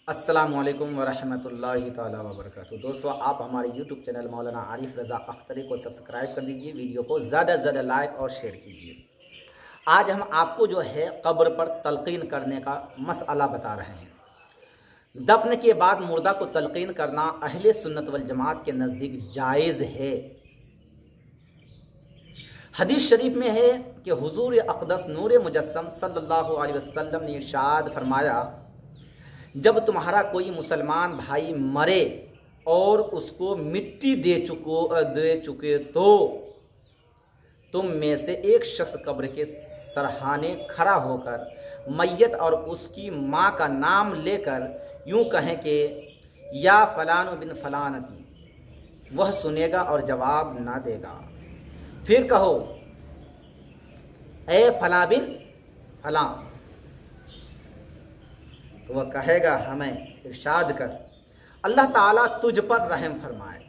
السلام علیکم ورحمۃ اللہ تعالیٰ وبرکاتہ۔ دوستو، آپ ہمارے یوٹیوب چینل مولانا عارف رضا اختری کو سبسکرائب کر دیجئے، ویڈیو کو زیادہ سے زیادہ لائک اور شیئر کیجئے۔ آج ہم آپ کو جو ہے قبر پر تلقین کرنے کا مسئلہ بتا رہے ہیں۔ دفن کے بعد مردہ کو تلقین کرنا اہل سنت والجماعت کے نزدیک جائز ہے۔ حدیث شریف میں ہے کہ حضور اقدس نور مجسم صلی اللہ علیہ وسلم نے ارشاد فرمایا، جب تمہارا کوئی مسلمان بھائی مرے اور اس کو مٹی دے چکے تو تم میں سے ایک شخص قبر کے سرحانے کھڑا ہو کر میت اور اس کی ماں کا نام لے کر یوں کہیں کہ یا فلان بن فلانتی، وہ سنے گا اور جواب نہ دے گا۔ پھر کہو اے فلاں بن فلاں، تو وہ کہے گا ہمیں ارشاد کر، اللہ تعالیٰ تجھ پر رحم فرمائے،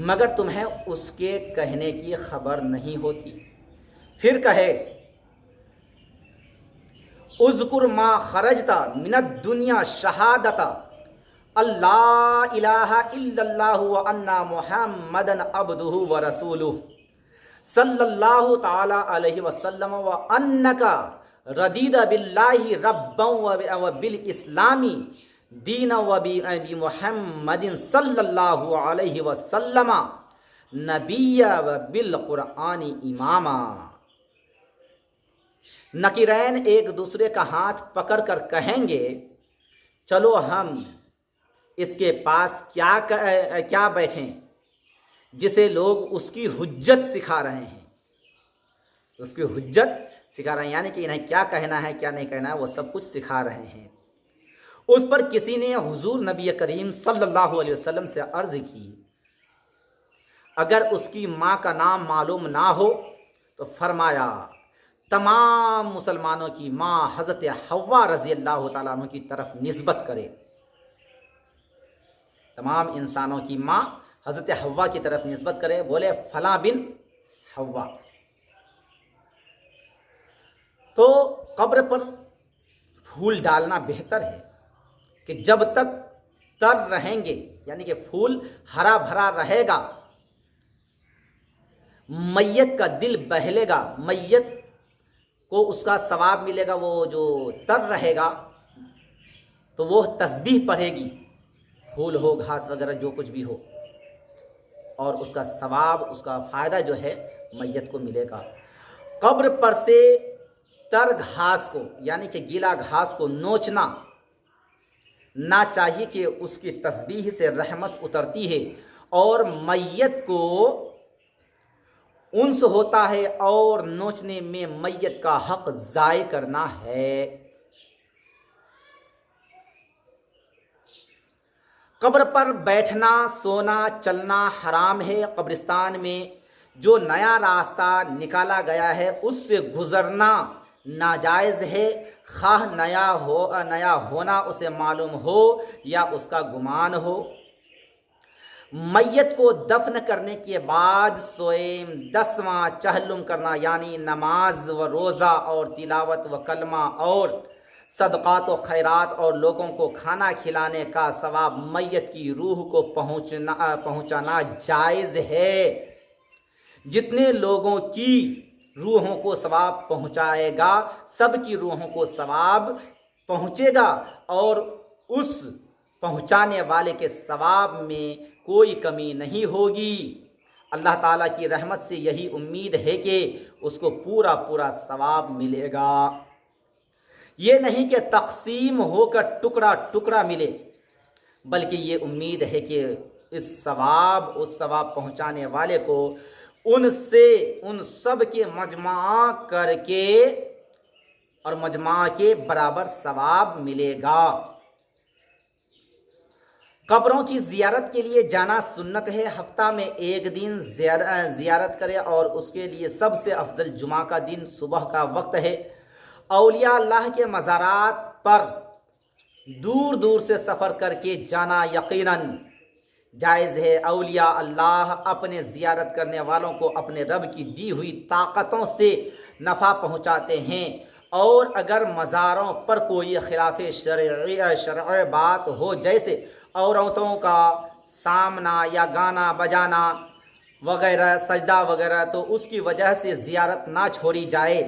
مگر تمہیں اس کے کہنے کی خبر نہیں ہوتی۔ پھر کہے اذکر ما خرجت من الدنیا شہادت اللہ الہ الا اللہ وان محمدا عبدہ ورسولہ صلی اللہ تعالی علیہ وسلم وانک رضیت باللہ ربا وبالاسلام دینا وبمحمد صلی اللہ علیہ وسلم نبی وبالقرآن اماما۔ نکیرین ایک دوسرے کا ہاتھ پکڑ کر کہیں گے، چلو ہم اس کے پاس کیا بیٹھیں جسے لوگ اس کی حجت سکھا رہے ہیں۔ اس کی حجت سکھا رہے ہیں یعنی کہ انہیں کیا کہنا ہے کیا نہیں کہنا ہے وہ سب کچھ سکھا رہے ہیں۔ اس پر کسی نے حضور نبی کریم صلی اللہ علیہ وسلم سے عرض کی، اگر اس کی ماں کا نام معلوم نہ ہو تو فرمایا تمام مسلمانوں کی ماں حضرت حوا رضی اللہ تعالیٰ عنہ کی طرف نسبت کرے۔ تمام انسانوں کی ماں حضرت حوا کی طرف نسبت کرے، بولے فلاں بن حوا۔ تو قبر پر پھول ڈالنا بہتر ہے کہ جب تک تر رہیں گے، یعنی کہ پھول ہرا بھرا رہے گا، میت کا دل بہلے گا، میت کو اس کا ثواب ملے گا۔ وہ جو تر رہے گا تو وہ تسبیح پڑھے گی، پھول ہو گھاس وغیرہ جو کچھ بھی ہو، اور اس کا ثواب اس کا فائدہ جو ہے میت کو ملے گا۔ قبر پر سے تر گھاس کو یعنی کہ گیلا گھاس کو نوچنا نہ چاہیے کہ اس کی تسبیح سے رحمت اترتی ہے اور میت کو انس ہوتا ہے، اور نوچنے میں میت کا حق ضائع کرنا ہے۔ قبر پر بیٹھنا، سونا، چلنا حرام ہے۔ قبرستان میں جو نیا راستہ نکالا گیا ہے اس سے گزرنا ناجائز ہے، خواہ نیا ہونا اسے معلوم ہو یا اس کا گمان ہو۔ میت کو دفن کرنے کے بعد سوئم 10واں چہلم کرنا یعنی نماز و روزہ اور تلاوت و کلمہ اور صدقات و خیرات اور لوگوں کو کھانا کھلانے کا ثواب میت کی روح کو پہنچانا جائز ہے۔ جتنے لوگوں کی روحوں کو ثواب پہنچائے گا سب کی روحوں کو ثواب پہنچے گا، اور اس پہنچانے والے کے ثواب میں کوئی کمی نہیں ہوگی۔ اللہ تعالیٰ کی رحمت سے یہی امید ہے کہ اس کو پورا ثواب ملے گا۔ یہ نہیں کہ تقسیم ہو کر ٹکڑا ٹکڑا ملے، بلکہ یہ امید ہے کہ اس ثواب پہنچانے والے کو ان سب کے مجمع کر کے اور مجمع کے برابر ثواب ملے گا۔ قبروں کی زیارت کے لیے جانا سنت ہے۔ ہفتہ میں ایک دن زیارت کرے، اور اس کے لیے سب سے افضل جمعہ کا دن صبح کا وقت ہے۔ اولیاء اللہ کے مزارات پر دور دور سے سفر کر کے جانا یقیناً جائز ہے۔ اولیاء اللہ اپنے زیارت کرنے والوں کو اپنے رب کی دی ہوئی طاقتوں سے نفع پہنچاتے ہیں، اور اگر مزاروں پر کوئی خلاف شرع بات ہو، جیسے عورتوں کا سامنا یا گانا بجانا وغیرہ، سجدہ وغیرہ، تو اس کی وجہ سے زیارت نہ چھوڑی جائے،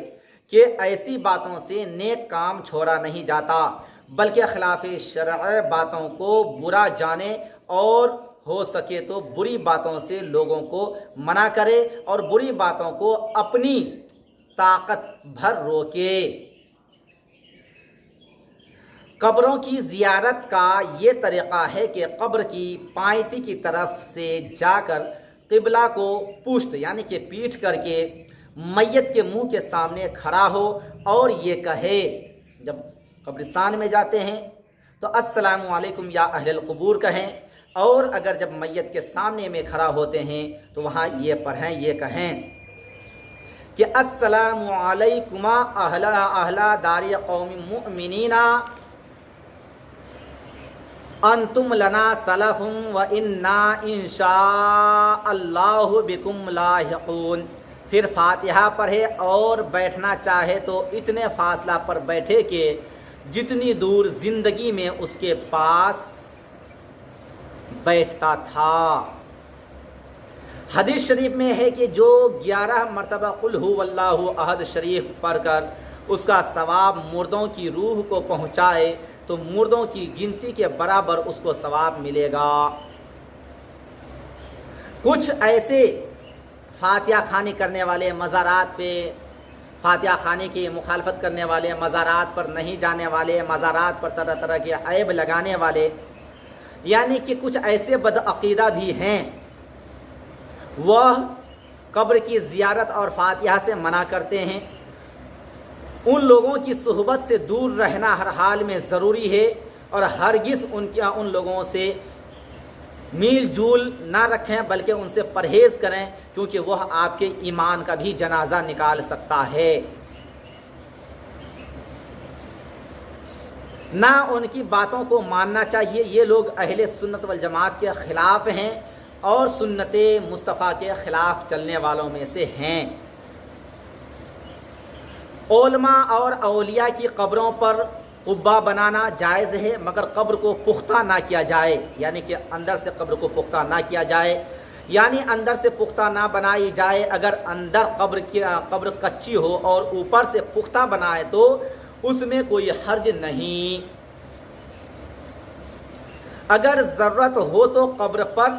کہ ایسی باتوں سے نیک کام چھوڑا نہیں جاتا، بلکہ خلاف شرع باتوں کو برا جانے اور ہو سکے تو بری باتوں سے لوگوں کو منع کرے اور بری باتوں کو اپنی طاقت بھر روکے۔ قبروں کی زیارت کا یہ طریقہ ہے کہ قبر کی پائنتی کی طرف سے جا کر قبلہ کو پشت یعنی کہ پیٹھ کر کے میت کے منہ کے سامنے کھڑا ہو اور یہ کہے، جب قبرستان میں جاتے ہیں تو السلام علیکم یا اہل القبور کہیں، اور اگر جب میت کے سامنے میں کھڑا ہوتے ہیں تو وہاں یہ پڑھیں، یہ کہیں کہ السلام علیکم اہل دار قوم مؤمنین انتم لنا سلف و انا انشاء اللہ بکم لاحقون۔ پھر فاتحہ پڑھے اور بیٹھنا چاہے تو اتنے فاصلہ پر بیٹھے کہ جتنی دور زندگی میں اس کے پاس بیٹھتا تھا۔ حدیث شریف میں ہے کہ جو 11 مرتبہ قل ہو اللہ احد شریف پڑھ کر اس کا ثواب مردوں کی روح کو پہنچائے تو مردوں کی گنتی کے برابر اس کو ثواب ملے گا۔ کچھ ایسے فاتحہ خوانی کرنے والے مزارات پہ، فاتحہ خوانی کی مخالفت کرنے والے، مزارات پر نہیں جانے والے، مزارات پر طرح طرح کے عیب لگانے والے، یعنی کہ کچھ ایسے بدعقیدہ بھی ہیں، وہ قبر کی زیارت اور فاتحہ سے منع کرتے ہیں۔ ان لوگوں کی صحبت سے دور رہنا ہر حال میں ضروری ہے، اور ہرگز ان لوگوں سے میل جول نہ رکھیں بلکہ ان سے پرہیز کریں، کیونکہ وہ آپ کے ایمان کا بھی جنازہ نکال سکتا ہے۔ نہ ان کی باتوں کو ماننا چاہیے، یہ لوگ اہل سنت والجماعت کے خلاف ہیں اور سنت مصطفیٰ کے خلاف چلنے والوں میں سے ہیں۔ علماء اور اولیاء کی قبروں پر قبہ بنانا جائز ہے، مگر قبر کو پختہ نہ کیا جائے، یعنی کہ اندر سے قبر کو پختہ نہ کیا جائے، یعنی اندر سے پختہ نہ بنائی جائے۔ اگر اندر قبر کچی ہو اور اوپر سے پختہ بنائے تو اس میں کوئی حرج نہیں۔ اگر ضرورت ہو تو قبر پر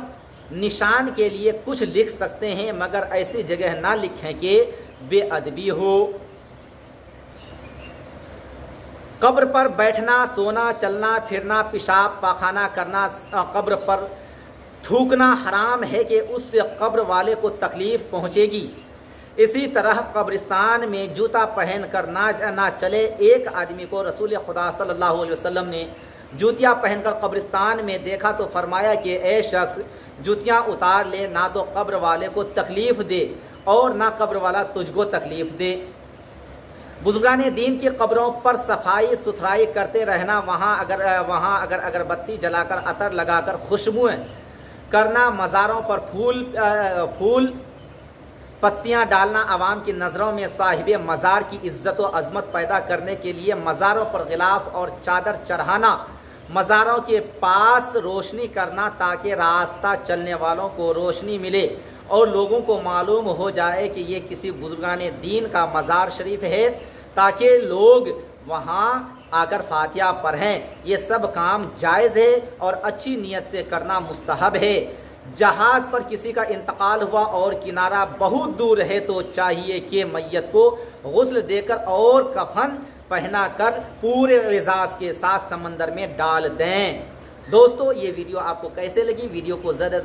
نشان کے لیے کچھ لکھ سکتے ہیں، مگر ایسی جگہ نہ لکھیں کہ بے ادبی ہو۔ قبر پر بیٹھنا، سونا، چلنا پھرنا، پیشاب پاخانہ کرنا، قبر پر تھوکنا حرام ہے کہ اس سے قبر والے کو تکلیف پہنچے گی۔ اسی طرح قبرستان میں جوتا پہن کر نہ چلے۔ ایک آدمی کو رسول خدا صلی اللہ علیہ وسلم نے جوتیاں پہن کر قبرستان میں دیکھا تو فرمایا کہ اے شخص جوتیاں اتار لے، نہ تو قبر والے کو تکلیف دے اور نہ قبر والا تجھ کو تکلیف دے۔ بزرگان دین کی قبروں پر صفائی ستھرائی کرتے رہنا، وہاں اگر اگربتی جلا کر عطر لگا کر خوشبوئیں کرنا، مزاروں پر پھول پتیاں ڈالنا، عوام کی نظروں میں صاحب مزار کی عزت و عظمت پیدا کرنے کے لیے مزاروں پر غلاف اور چادر چڑھانا، مزاروں کے پاس روشنی کرنا تاکہ راستہ چلنے والوں کو روشنی ملے اور لوگوں کو معلوم ہو جائے کہ یہ کسی بزرگان دین کا مزار شریف ہے، تاکہ لوگ وہاں آ کر فاتحہ پڑھیں۔ یہ سب کام جائز ہے اور اچھی نیت سے کرنا مستحب ہے۔ جہاز پر کسی کا انتقال ہوا اور کنارہ بہت دور ہے تو چاہیے کہ میت کو غسل دے کر اور کفن پہنا کر پورے اعزاز کے ساتھ سمندر میں ڈال دیں۔ دوستو، یہ ویڈیو آپ کو کیسے لگی؟ ویڈیو کو زیادہ